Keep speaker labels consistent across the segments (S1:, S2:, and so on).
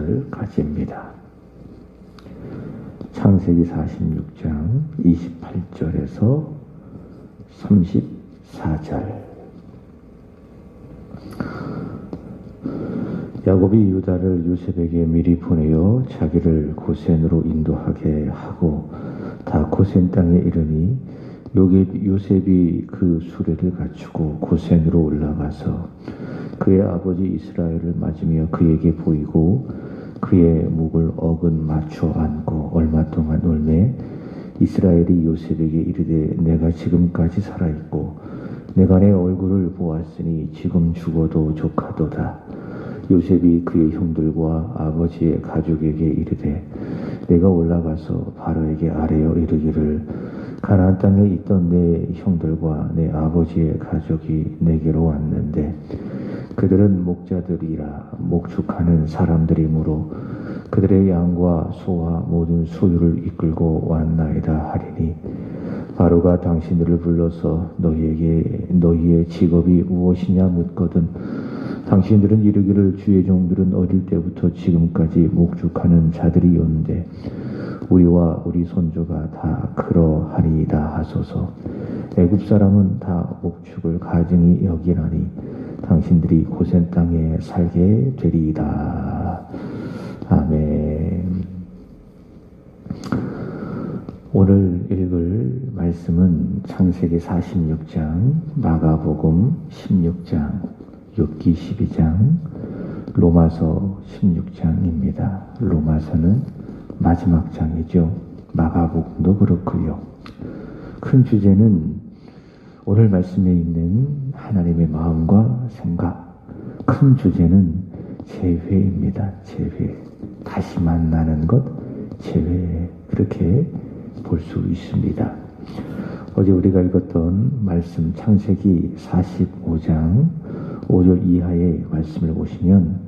S1: 28절까지입니다. 창세기 46장 28절에서 34절. 야곱이 유다를 요셉에게 미리 보내어 자기를 고센으로 인도하게 하고 다 고센 땅에 이르니 요셉이 그 수레를 갖추고 고센으로 올라가서 그의 아버지 이스라엘을 맞으며 그에게 보이고 그의 목을 어근 맞춰 안고 얼마 동안 울매 이스라엘이 요셉에게 이르되 내가 지금까지 살아있고 내가 내 얼굴을 보았으니 지금 죽어도 족하도다. 요셉이 그의 형들과 아버지의 가족에게 이르되 내가 올라가서 바로에게 아뢰어 이르기를 가나안 땅에 있던 내 형들과 내 아버지의 가족이 내게로 왔는데 그들은 목자들이라 목축하는 사람들이므로 그들의 양과 소와 모든 소유를 이끌고 왔나이다 하리니 바로가 당신들을 불러서 너희에게 너희의 직업이 무엇이냐 묻거든 당신들은 이르기를 주의 종들은 어릴 때부터 지금까지 목축하는 자들이온데 우리와 우리 손주가 다 그러하리이다 하소서. 애굽 사람은 다 목축을 가증히 여기나니 당신들이 고센 땅에 살게 되리이다. 아멘. 오늘 읽을 말씀은 창세기 46장, 마가복음 16장, 욥기 12장, 로마서 16장입니다. 로마서는 마지막 장이죠. 마가복음도 그렇고요. 큰 주제는 오늘 말씀에 있는 하나님의 마음과 생각. 큰 주제는 재회입니다. 재회. 다시 만나는 것, 재회. 그렇게 볼 수 있습니다. 어제 우리가 읽었던 말씀 창세기 45장 5절 이하의 말씀을 보시면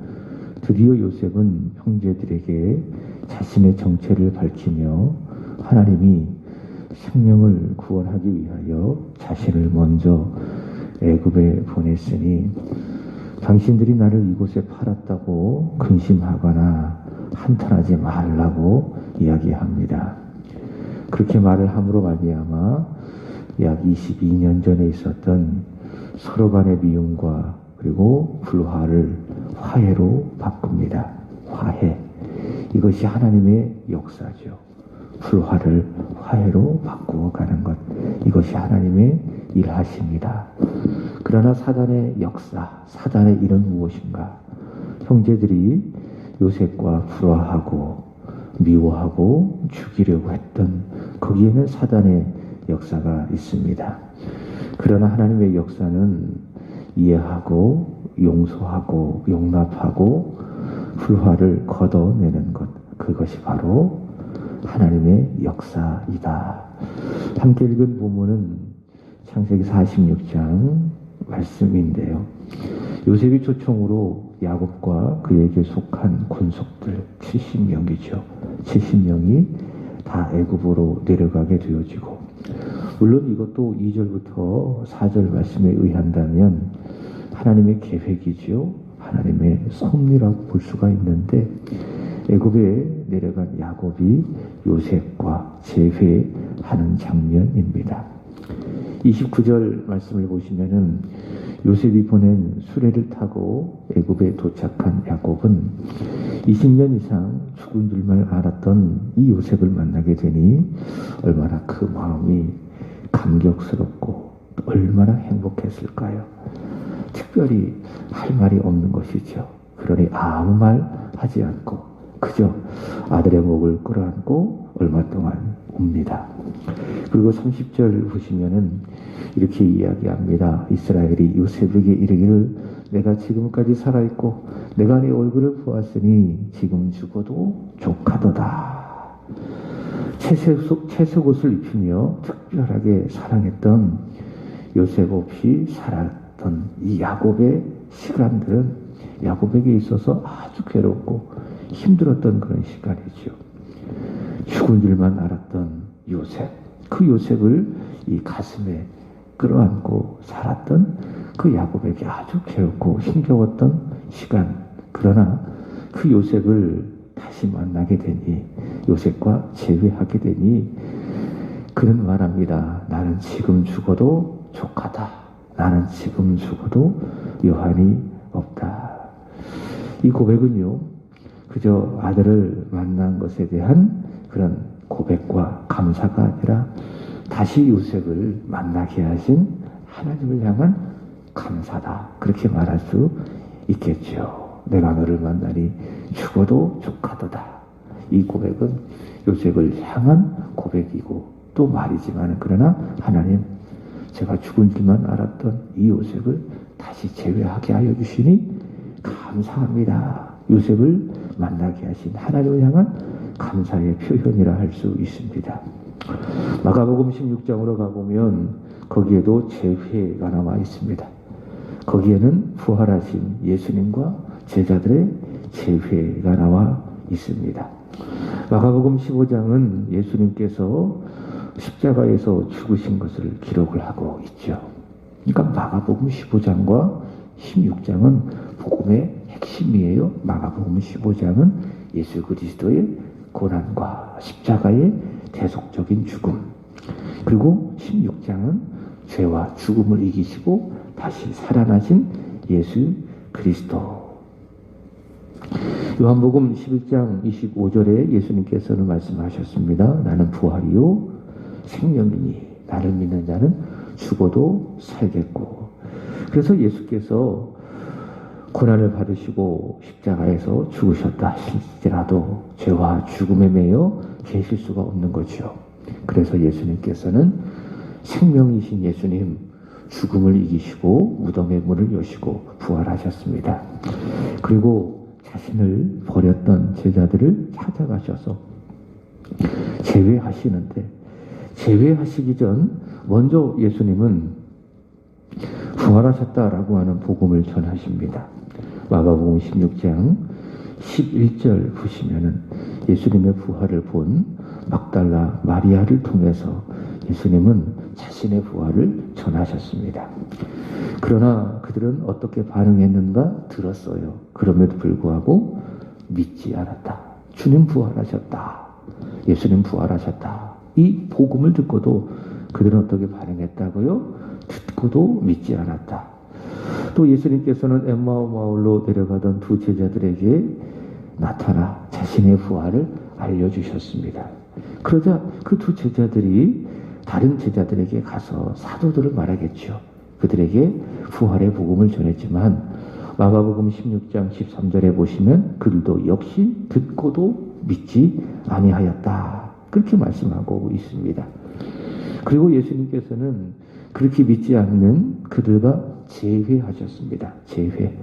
S1: 드디어 요셉은 형제들에게 자신의 정체를 밝히며 하나님이 생명을 구원하기 위하여 자신을 먼저 애굽에 보냈으니 당신들이 나를 이곳에 팔았다고 근심하거나 한탄하지 말라고 이야기합니다. 그렇게 말을 함으로 말미암아 약 22년 전에 있었던 서로 간의 미움과 그리고 불화를 화해로 바꿉니다. 화해. 이것이 하나님의 역사죠. 불화를 화해로 바꾸어 가는 것. 이것이 하나님의 일하십니다. 그러나 사단의 역사, 사단의 일은 무엇인가? 형제들이 요셉과 불화하고 미워하고 죽이려고 했던 거기에는 사단의 역사가 있습니다. 그러나 하나님의 역사는 이해하고 용서하고 용납하고 불화를 걷어내는 것, 그것이 바로 하나님의 역사이다. 함께 읽은 본문은 창세기 46장 말씀인데요. 요셉이 초청으로 야곱과 그에게 속한 군속들 70명이죠. 70명이 다 애굽으로 내려가게 되어지고, 물론 이것도 2절부터 4절 말씀에 의한다면 하나님의 계획이지요. 하나님의 섭리라고 볼 수가 있는데 애굽에 내려간 야곱이 요셉과 재회하는 장면입니다. 29절 말씀을 보시면은 요셉이 보낸 수레를 타고 애굽에 도착한 야곱은 20년 이상 죽은 줄만 알았던 이 요셉을 만나게 되니 얼마나 그 마음이 감격스럽고 얼마나 행복했을까요? 특별히 할 말이 없는 것이죠. 그러니 아무 말 하지 않고 그저 아들의 목을 끌어안고 얼마 동안 웁니다. 그리고 30절 보시면은 이렇게 이야기합니다. 이스라엘이 요셉에게 이르기를 내가 지금까지 살아있고 내가 네 얼굴을 보았으니 지금 죽어도 족하도다. 채색옷을 입히며 특별하게 사랑했던 요셉 없이 살았던 이 야곱의 시간들은 야곱에게 있어서 아주 괴롭고 힘들었던 그런 시간이죠. 죽은 줄만 알았던 요셉, 그 요셉을 이 가슴에 끌어안고 살았던 그 야곱에게 아주 괴롭고 힘겨웠던 시간. 그러나 그 요셉을 다시 만나게 되니, 요셉과 재회하게 되니 그는 말합니다. 나는 지금 죽어도 족하다. 나는 지금 죽어도 여한이 없다. 이 고백은요, 그저 아들을 만난 것에 대한 그런 고백과 감사가 아니라 다시 요셉을 만나게 하신 하나님을 향한 감사다. 그렇게 말할 수 있겠죠. 내가 너를 만나니 죽어도 족하도다. 이 고백은 요셉을 향한 고백이고 또 말이지만, 그러나 하나님, 제가 죽은 줄만 알았던 이 요셉을 다시 재회하게 하여 주시니 감사합니다. 요셉을 만나게 하신 하나님을 향한 감사의 표현이라 할 수 있습니다. 마가복음 16장으로 가보면 거기에도 재회가 나와 있습니다. 거기에는 부활하신 예수님과 제자들의 재회가 나와 있습니다. 마가복음 15장은 예수님께서 십자가에서 죽으신 것을 기록을 하고 있죠. 그러니까 마가복음 15장과 16장은 복음의 핵심이에요. 마가복음 15장은 예수 그리스도의 고난과 십자가의 대속적인 죽음, 그리고 16장은 죄와 죽음을 이기시고 다시 살아나신 예수 그리스도. 요한복음 11장 25절에 예수님께서는 말씀하셨습니다. 나는 부활이요 생명이니 나를 믿는 자는 죽어도 살겠고. 그래서 예수께서 고난을 받으시고 십자가에서 죽으셨다 할지라도 죄와 죽음에 매여 계실 수가 없는 거죠. 그래서 예수님께서는 생명이신 예수님, 죽음을 이기시고 무덤의 문을 여시고 부활하셨습니다. 그리고 자신을 버렸던 제자들을 찾아가셔서 재회하시는데, 재회하시기 전 먼저 예수님은 부활하셨다라고 하는 복음을 전하십니다. 마가복음 16장 11절 보시면은 예수님의 부활을 본 막달라 마리아를 통해서 예수님은 자신의 부활을 전하셨습니다. 그러나 그들은 어떻게 반응했는가 들었어요. 그럼에도 불구하고 믿지 않았다. 주님 부활하셨다. 예수님 부활하셨다. 이 복음을 듣고도 그들은 어떻게 반응했다고요? 듣고도 믿지 않았다. 또 예수님께서는 엠마오 마을로 내려가던 두 제자들에게 나타나 자신의 부활을 알려주셨습니다. 그러자 그 두 제자들이 다른 제자들에게 가서 사도들을 말하겠죠. 그들에게 부활의 복음을 전했지만 마가복음 16장 13절에 보시면 그들도 역시 듣고도 믿지 아니하였다. 그렇게 말씀하고 있습니다. 그리고 예수님께서는 그렇게 믿지 않는 그들과 재회하셨습니다. 재회.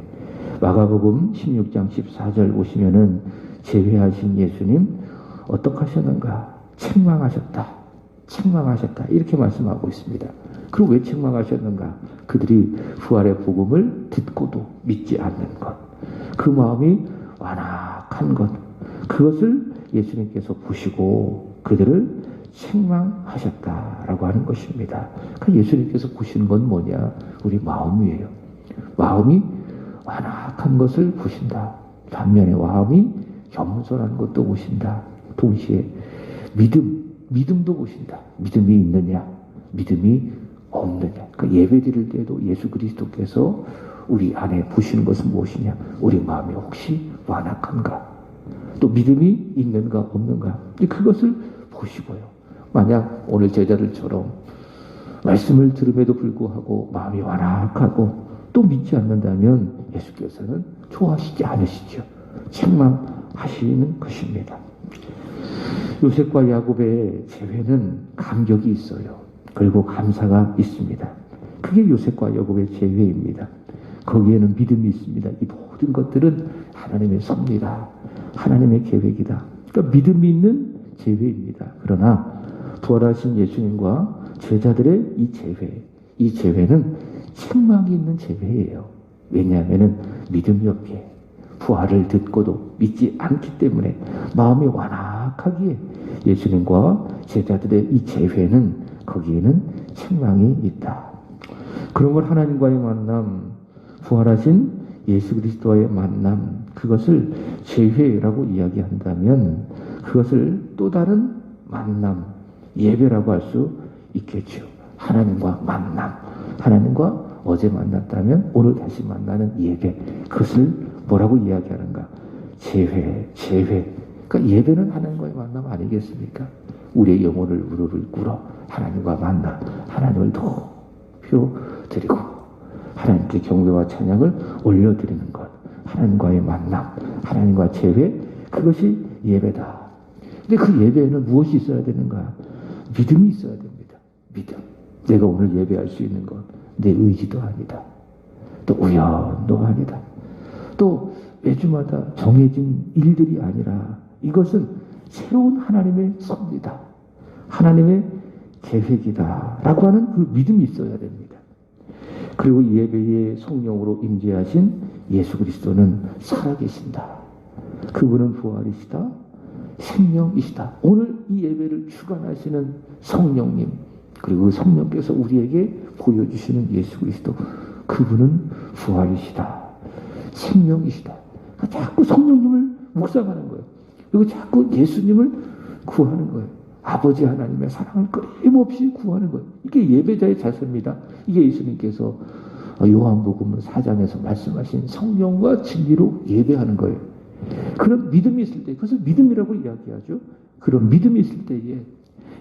S1: 마가복음 16장 14절 보시면은 재회하신 예수님 어떻게 하셨는가? 책망하셨다. 책망하셨다. 이렇게 말씀하고 있습니다. 그리고 왜 책망하셨는가? 그들이 부활의 복음을 듣고도 믿지 않는 것. 그 마음이 완악한 것. 그것을 예수님께서 보시고 그들을 책망하셨다라고 하는 것입니다. 그러니까 예수님께서 보시는 건 뭐냐? 우리 마음이에요. 마음이 완악한 것을 보신다. 반면에 마음이 겸손한 것도 보신다. 동시에 믿음도 보신다. 믿음이 있느냐? 믿음이 없느냐? 그러니까 예배 드릴 때도 예수 그리스도께서 우리 안에 보시는 것은 무엇이냐? 우리 마음이 혹시 완악한가? 또 믿음이 있는가 없는가? 그것을 보시고요. 만약 오늘 제자들처럼 말씀을 들음에도 불구하고 마음이 완악하고 또 믿지 않는다면 예수께서는 좋아하시지 않으시죠. 책망하시는 것입니다. 요셉과 야곱의 재회는 감격이 있어요. 그리고 감사가 있습니다. 그게 요셉과 야곱의 재회입니다. 거기에는 믿음이 있습니다. 이 모든 것들은 하나님의 섭리다. 하나님의 계획이다. 그러니까 믿음이 있는 재회입니다. 그러나 부활하신 예수님과 제자들의 이 재회는 책망이 있는 재회예요. 왜냐하면 믿음이 없기에 부활을 듣고도 믿지 않기 때문에 마음이 완악하기에 예수님과 제자들의 이 재회는 거기에는 책망이 있다. 그런 걸 하나님과의 만남, 부활하신 예수 그리스도와의 만남, 그것을 제회라고 이야기한다면 그것을 또 다른 만남, 예배라고 할 수 있겠죠. 하나님과 만남, 하나님과 어제 만났다면 오늘 다시 만나는 예배, 그것을 뭐라고 이야기하는가? 제회. 그러니까 예배는 하나님과의 만남 아니겠습니까? 우리의 영혼을 무릎을 꿇어 하나님과 만나 하나님을 높여드리고 하나님께 경배와 찬양을 올려드리는 것, 하나님과의 만남, 하나님과 제회, 그것이 예배다. 근데 그 예배에는 무엇이 있어야 되는가? 믿음이 있어야 됩니다. 믿음. 내가 오늘 예배할 수 있는 것, 내 의지도 아니다. 또 우연도 아니다. 또 매주마다 정해진 일들이 아니라 이것은 새로운 하나님의 섭리다. 하나님의 계획이다. 라고 하는 그 믿음이 있어야 됩니다. 그리고 예배의 성령으로 임재하신 예수 그리스도는 살아계신다. 그분은 부활이시다. 생명이시다. 오늘 이 예배를 주관하시는 성령님, 그리고 그 성령께서 우리에게 보여주시는 예수 그리스도, 그분은 부활이시다. 생명이시다. 그러니까 자꾸 성령님을 묵상하는 거예요. 그리고 자꾸 예수님을 구하는 거예요. 아버지 하나님의 사랑을 끊임없이 구하는 거예요. 이게 예배자의 자세입니다. 이게 예수님께서 요한복음 4장에서 말씀하신 성령과 진리로 예배하는 거예요. 그런 믿음이 있을 때, 그것을 믿음이라고 이야기하죠. 그런 믿음이 있을 때에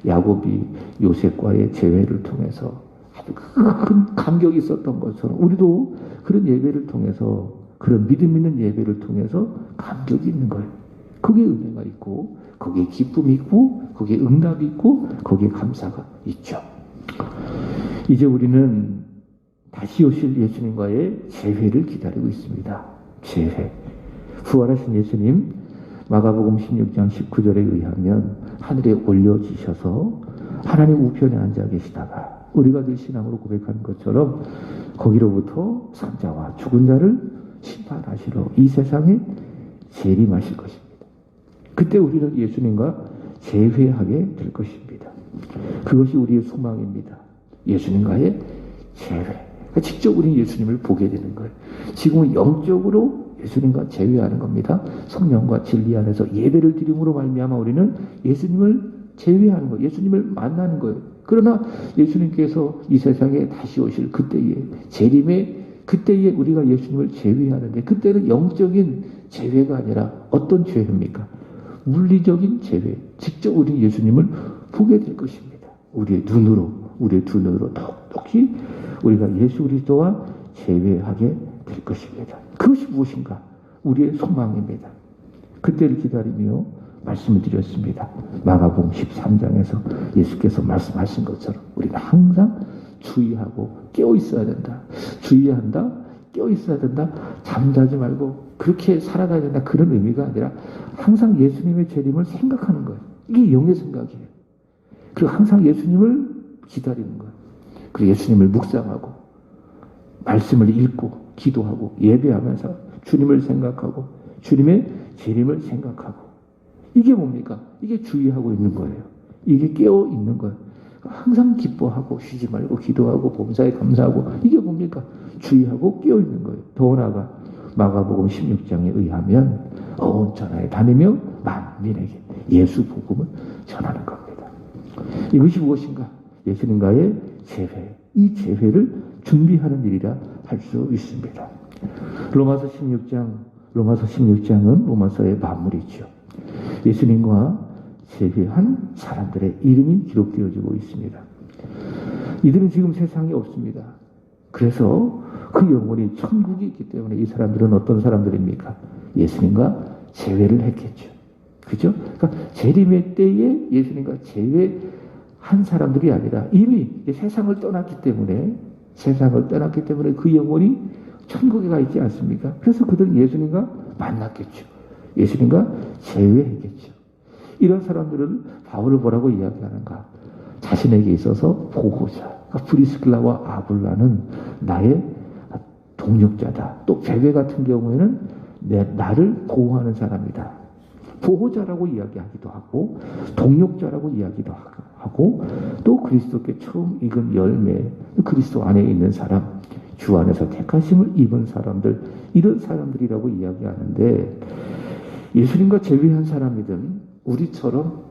S1: 야곱이 요셉과의 재회를 통해서 아주 큰 감격이 있었던 것처럼 우리도 그런 예배를 통해서, 그런 믿음 있는 예배를 통해서 감격이 있는 거예요. 거기에 은혜가 있고, 거기에 기쁨이 있고, 거기에 응답이 있고, 거기에 감사가 있죠. 이제 우리는 다시 오실 예수님과의 재회를 기다리고 있습니다. 재회. 부활하신 예수님, 마가복음 16장 19절에 의하면 하늘에 올려지셔서 하나님 우편에 앉아 계시다가 우리가 늘 신앙으로 고백하는 것처럼 거기로부터 산자와 죽은 자를 심판하시러 이 세상에 재림하실 것입니다. 그때 우리는 예수님과 재회하게 될 것입니다. 그것이 우리의 소망입니다. 예수님과의 재회. 그러니까 직접 우리는 예수님을 보게 되는 거예요. 지금은 영적으로 예수님과 재회하는 겁니다. 성령과 진리 안에서 예배를 드림으로 말미암아 우리는 예수님을 재회하는 거예요. 예수님을 만나는 거예요. 그러나 예수님께서 이 세상에 다시 오실 그때에, 재림의 그때에 우리가 예수님을 재회하는데, 그때는 영적인 재회가 아니라 어떤 재회입니까? 물리적인 재회. 직접 우리 예수님을 보게 될 것입니다. 우리의 두 눈으로 똑똑히 우리가 예수 그리스도와 재회하게 될 것입니다. 그것이 무엇인가? 우리의 소망입니다. 그때를 기다리며 말씀을 드렸습니다. 마가복음 13장에서 예수께서 말씀하신 것처럼 우리가 항상 주의하고 깨어 있어야 된다. 주의한다. 깨어 있어야 된다. 잠자지 말고 그렇게 살아가야 된다. 그런 의미가 아니라 항상 예수님의 재림을 생각하는 거예요. 이게 영의 생각이에요. 그리고 항상 예수님을 기다리는 거예요. 그리고 예수님을 묵상하고 말씀을 읽고 기도하고 예배하면서 주님을 생각하고 주님의 재림을 생각하고, 이게 뭡니까? 이게 주의하고 있는 거예요. 이게 깨어 있는 거예요. 항상 기뻐하고 쉬지 말고 기도하고 범사에 감사하고, 이게 뭡니까? 주의하고 깨어 있는 거예요. 더 나아가 마가복음 16장에 의하면 온 천하에 다니며 만민에게 예수 복음을 전하는 겁니다. 이것이 무엇인가? 예수님과의 재회. 이 재회를 준비하는 일이라 할 수 있습니다. 로마서 16장은 로마서의 마무리죠. 예수님과 재회한 사람들의 이름이 기록되어지고 있습니다. 이들은 지금 세상에 없습니다. 그래서 그 영혼이 천국이 있기 때문에 이 사람들은 어떤 사람들입니까? 예수님과 재회를 했겠죠. 그죠? 그러니까 재림의 때에 예수님과 재회한 사람들이 아니라 이미 세상을 떠났기 때문에 그 영혼이 천국에 가 있지 않습니까? 그래서 그들은 예수님과 만났겠죠. 예수님과 재회했겠죠. 이런 사람들은 바울을 뭐라고 이야기하는가? 자신에게 있어서 보호자. 그러니까 브리스길라와 아굴라는 나의 동력자다. 또 베베 같은 경우에는 나를 보호하는 사람이다. 보호자라고 이야기하기도 하고 동력자라고 이야기도 하고 또 그리스도께 처음 익은 열매, 그리스도 안에 있는 사람, 주 안에서 택하심을 입은 사람들, 이런 사람들이라고 이야기하는데, 예수님과 제외한 사람이든 우리처럼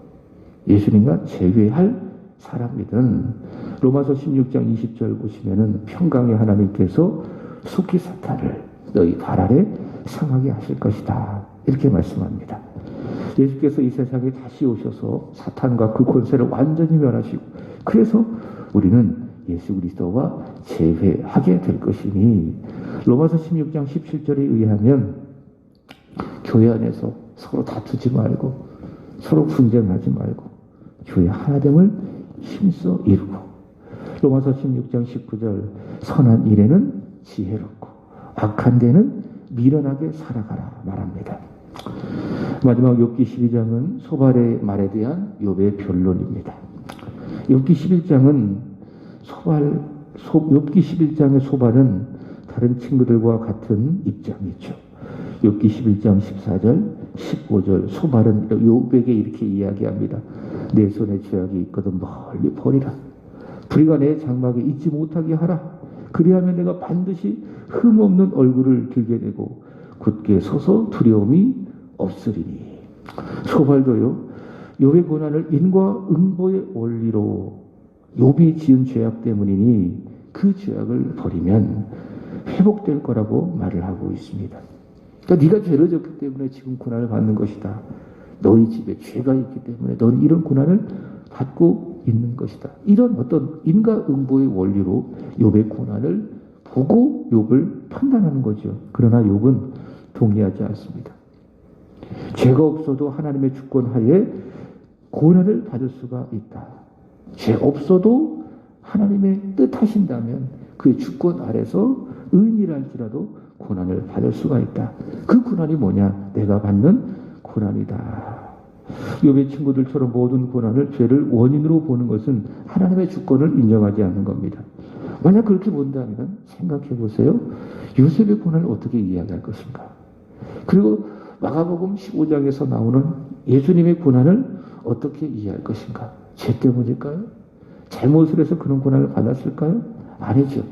S1: 예수님과 제외할 사람이든 로마서 16장 20절 보시면은 평강의 하나님께서 속히 사탄을 너희 발 아래 상하게 하실 것이다, 이렇게 말씀합니다. 예수께서 이 세상에 다시 오셔서 사탄과 그 권세를 완전히 멸하시고, 그래서 우리는 예수 그리스도와 제회하게 될 것이니, 로마서 16장 17절에 의하면 교회 안에서 서로 다투지 말고 서로 분쟁하지 말고 교회 하나됨을 힘써 이루고, 로마서 16장 19절 선한 일에는 지혜롭고 악한 데는 미련하게 살아가라 말합니다. 마지막 욥기 12장은 소발의 말에 대한 욥의 변론입니다. 욥기 11장은 욥기 11장의 소발은 다른 친구들과 같은 입장이죠. 욥기 11장 14절 15절 소발은 욥에게 이렇게 이야기합니다. 내 손에 죄악이 있거든 멀리 버리라. 불의가 내 장막에 있지 못하게 하라. 그리하면 내가 반드시 흠없는 얼굴을 들게 되고 굳게 서서 두려움이 없으리니. 소발도요, 욥의 고난을 인과 응보의 원리로 욥이 지은 죄악 때문이니 그 죄악을 버리면 회복될 거라고 말을 하고 있습니다. 그러니까 네가 죄를 졌기 때문에 지금 고난을 받는 것이다. 너희 집에 죄가 있기 때문에 너는 이런 고난을 받고 있는 것이다. 이런 어떤 인과응보의 원리로 욥의 고난을 보고 욥을 판단하는 거죠. 그러나 욥은 동의하지 않습니다. 죄가 없어도 하나님의 주권 하에 고난을 받을 수가 있다. 죄 없어도 하나님의 뜻하신다면 그의 주권 아래서 의인이랄지라도 고난을 받을 수가 있다. 그 고난이 뭐냐? 내가 받는 고난이다. 욥의 친구들처럼 모든 고난을 죄를 원인으로 보는 것은 하나님의 주권을 인정하지 않는 겁니다. 만약 그렇게 본다면 생각해 보세요. 요셉의 고난을 어떻게 이해할 것인가? 그리고 마가복음 15장에서 나오는 예수님의 고난을 어떻게 이해할 것인가? 죄 때문일까요? 잘못을 해서 그런 고난을 받았을까요? 아니죠.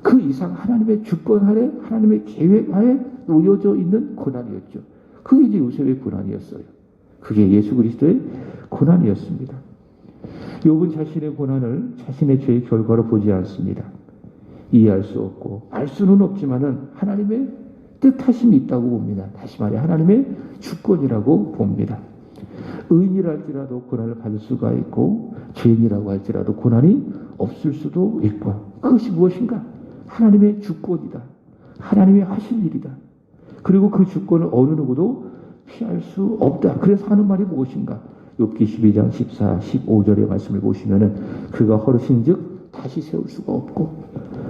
S1: 그 이상 하나님의 주권 아래, 하나님의 계획 하에 놓여져 있는 고난이었죠. 그게 이제 요셉의 고난이었어요. 그게 예수 그리스도의 고난이었습니다. 욥은 자신의 고난을 자신의 죄의 결과로 보지 않습니다. 이해할 수 없고 알 수는 없지만은 하나님의 뜻하심이 있다고 봅니다. 다시 말해 하나님의 주권이라고 봅니다. 의인이라 할지라도 고난을 받을 수가 있고 죄인이라고 할지라도 고난이 없을 수도 있고, 그것이 무엇인가? 하나님의 주권이다. 하나님이 하실 일이다. 그리고 그 주권을 어느 누구도 피할 수 없다. 그래서 하는 말이 무엇인가? 욥기 12장 14, 15절의 말씀을 보시면은 그가 허르신즉 다시 세울 수가 없고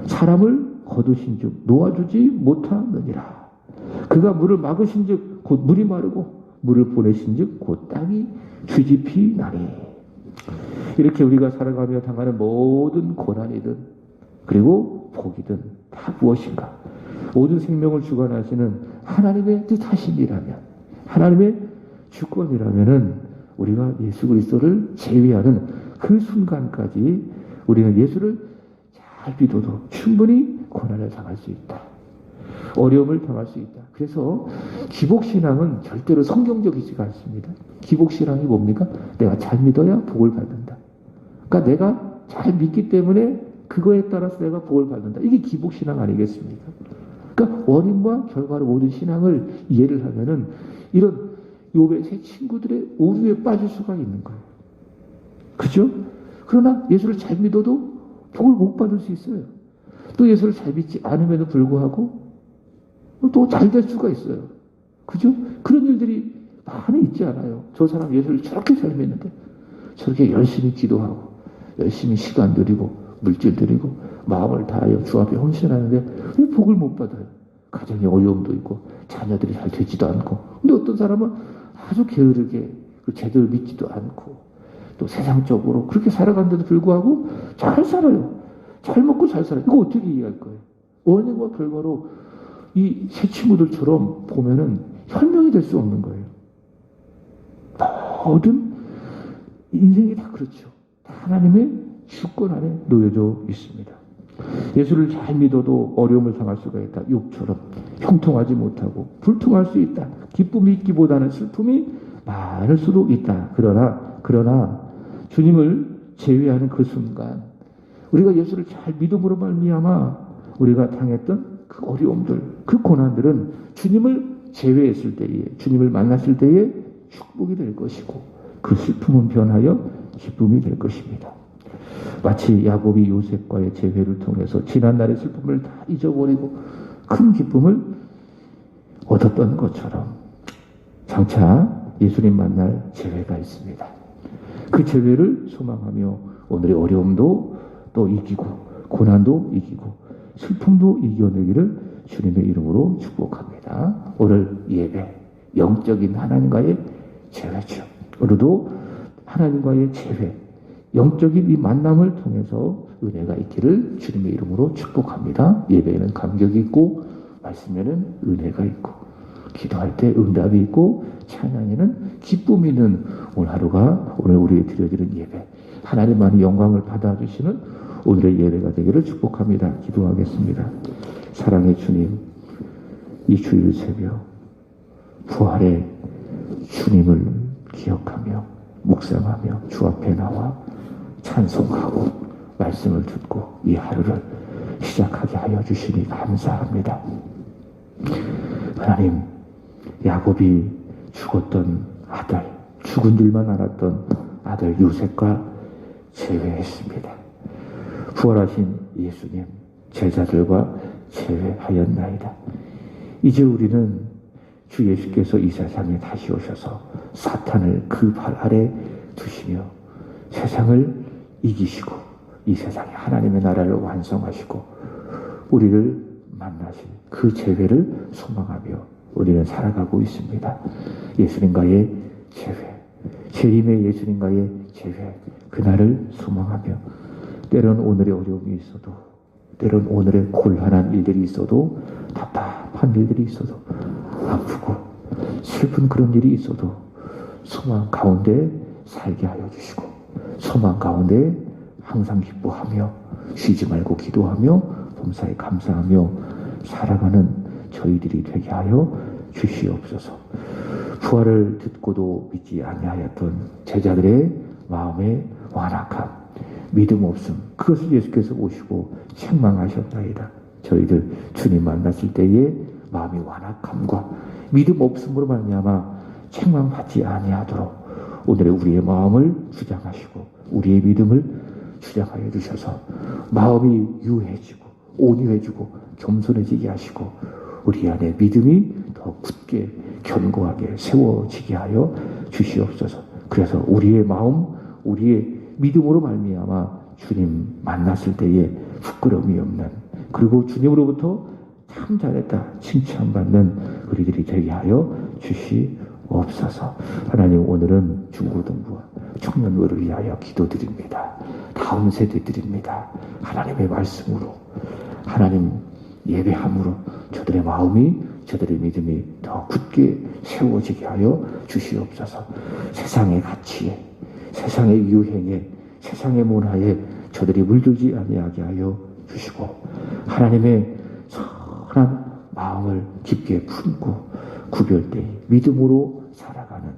S1: 사람을 거두신즉 놓아주지 못하느니라. 그가 물을 막으신즉 곧 물이 마르고 물을 보내신즉 곧 땅이 뒤집히 나니. 이렇게 우리가 살아가며 당하는 모든 고난이든 그리고 복이든 다 무엇인가? 모든 생명을 주관하시는 하나님의 뜻하심이라면, 하나님의 주권이라면은 우리가 예수 그리스도를 제외하는 그 순간까지 우리는 예수를 잘 믿어도 충분히 고난을 당할 수 있다. 어려움을 당할 수 있다. 그래서 기복신앙은 절대로 성경적이지가 않습니다. 기복신앙이 뭡니까? 내가 잘 믿어야 복을 받는다. 그러니까 내가 잘 믿기 때문에 그거에 따라서 내가 복을 받는다. 이게 기복신앙 아니겠습니까? 그러니까 원인과 결과로 모든 신앙을 이해를 하면은 이런 욥의 세 친구들의 오류에 빠질 수가 있는 거예요. 그죠? 그러나 예수를 잘 믿어도 복을 못 받을 수 있어요. 또 예수를 잘 믿지 않음에도 불구하고 또 잘 될 수가 있어요. 그죠? 그런 일들이 많이 있지 않아요. 저 사람 예수를 저렇게 잘 믿는데 저렇게 열심히 기도하고 열심히 시간 들이고 물질 들이고 마음을 다하여 주 앞에 헌신하는데 왜 복을 못 받아요? 가정에 어려움도 있고 자녀들이 잘 되지도 않고. 근데 어떤 사람은 아주 게으르게 제대로 믿지도 않고 또 세상적으로 그렇게 살아가는데도 불구하고 잘 살아요. 잘 먹고 잘 살아요. 이거 어떻게 이해할 거예요? 원인과 결과로 이 세 친구들처럼 보면은 현명이 될 수 없는 거예요. 모든 인생이 다 그렇죠. 하나님의 주권 안에 놓여져 있습니다. 예수를 잘 믿어도 어려움을 당할 수가 있다. 욥처럼 형통하지 못하고 불통할 수 있다. 기쁨이 있기보다는 슬픔이 많을 수도 있다. 그러나 주님을 제외하는 그 순간 우리가 예수를 잘 믿음으로 말미암아 우리가 당했던 그 어려움들, 그 고난들은 주님을 제외했을 때에, 주님을 만났을 때에 축복이 될 것이고 그 슬픔은 변하여 기쁨이 될 것입니다. 마치 야곱이 요셉과의 재회를 통해서 지난날의 슬픔을 다 잊어버리고 큰 기쁨을 얻었던 것처럼 장차 예수님 만날 재회가 있습니다. 그 재회를 소망하며 오늘의 어려움도 또 이기고 고난도 이기고 슬픔도 이겨내기를 주님의 이름으로 축복합니다. 오늘 예배 영적인 하나님과의 재회죠. 오늘도 하나님과의 재회 영적인 이 만남을 통해서 은혜가 있기를 주님의 이름으로 축복합니다. 예배에는 감격이 있고 말씀에는 은혜가 있고 기도할 때 응답이 있고 찬양에는 기쁨이 있는 오늘 하루가 오늘 우리에게 드려지는 예배 하나님만이 영광을 받아주시는 오늘의 예배가 되기를 축복합니다. 기도하겠습니다. 사랑의 주님, 이 주일 새벽 부활의 주님을 기억하며 묵상하며 주 앞에 나와 찬송하고 말씀을 듣고 이 하루를 시작하게 하여 주시니 감사합니다. 하나님, 야곱이 죽었던 아들, 죽은 줄만 알았던 아들 요셉과 재회했습니다. 부활하신 예수님, 제자들과 재회하였나이다. 이제 우리는 주 예수께서 이 세상에 다시 오셔서 사탄을 그 발 아래 두시며 세상을 이기시고 이 세상에 하나님의 나라를 완성하시고 우리를 만나실 그 재회를 소망하며 우리는 살아가고 있습니다. 예수님과의 재회, 재림의 예수님과의 재회, 그날을 소망하며 때론 오늘의 어려움이 있어도 때론 오늘의 곤란한 일들이 있어도 답답한 일들이 있어도 아프고 슬픈 그런 일이 있어도 소망 가운데 살게 하여 주시고 소망 가운데 항상 기뻐하며 쉬지 말고 기도하며 범사에 감사하며 살아가는 저희들이 되게 하여 주시옵소서. 부활을 듣고도 믿지 아니하였던 제자들의 마음의 완악함, 믿음 없음, 그것을 예수께서 오시고 책망하셨나이다. 저희들 주님 만났을 때에 마음이 완악함과 믿음 없음으로 말미암아 책망받지 아니하도록 오늘의 우리의 마음을 주장하시고 우리의 믿음을 주장하여 주셔서 마음이 유해지고 온유해지고 겸손해지게 하시고 우리 안에 믿음이 더 굳게 견고하게 세워지게 하여 주시옵소서. 그래서 우리의 마음, 우리의 믿음으로 말미암아 주님 만났을 때에 부끄러움이 없는 그리고 주님으로부터 참 잘했다 칭찬받는 우리들이 되게 하여 주시옵소서. 하나님, 오늘은 중고등부와 청년부를 위하여 기도드립니다. 다음 세대드립니다. 하나님의 말씀으로 하나님 예배함으로 저들의 마음이 저들의 믿음이 더 굳게 세워지게 하여 주시옵소서. 세상의 가치에 세상의 유행에 세상의 문화에 저들이 물들지 아니하게 하여 주시고 하나님의 선한 마음을 깊게 품고 구별되이 믿음으로 살아가는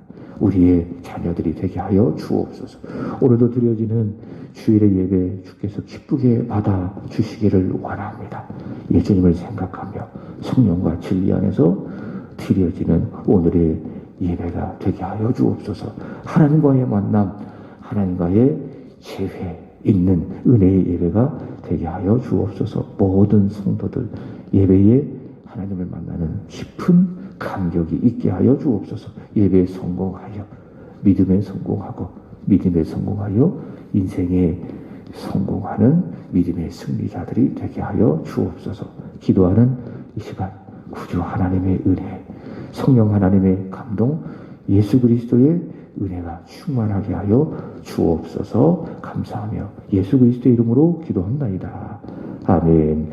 S1: 우리의 자녀들이 되게 하여 주옵소서. 오늘도 드려지는 주일의 예배 주께서 기쁘게 받아 주시기를 원합니다. 예수님을 생각하며 성령과 진리 안에서 드려지는 오늘의 예배가 되게 하여 주옵소서. 하나님과의 만남, 하나님과의 재회 있는 은혜의 예배가 되게 하여 주옵소서. 모든 성도들 예배에 하나님을 만나는 깊은 감격이 있게 하여 주옵소서. 예배에 성공하여 믿음에 성공하고 믿음에 성공하여 인생에 성공하는 믿음의 승리자들이 되게 하여 주옵소서. 기도하는 이 시간 구주 하나님의 은혜, 성령 하나님의 감동, 예수 그리스도의 은혜가 충만하게 하여 주옵소서. 감사하며 예수 그리스도의 이름으로 기도합나이다. 아멘.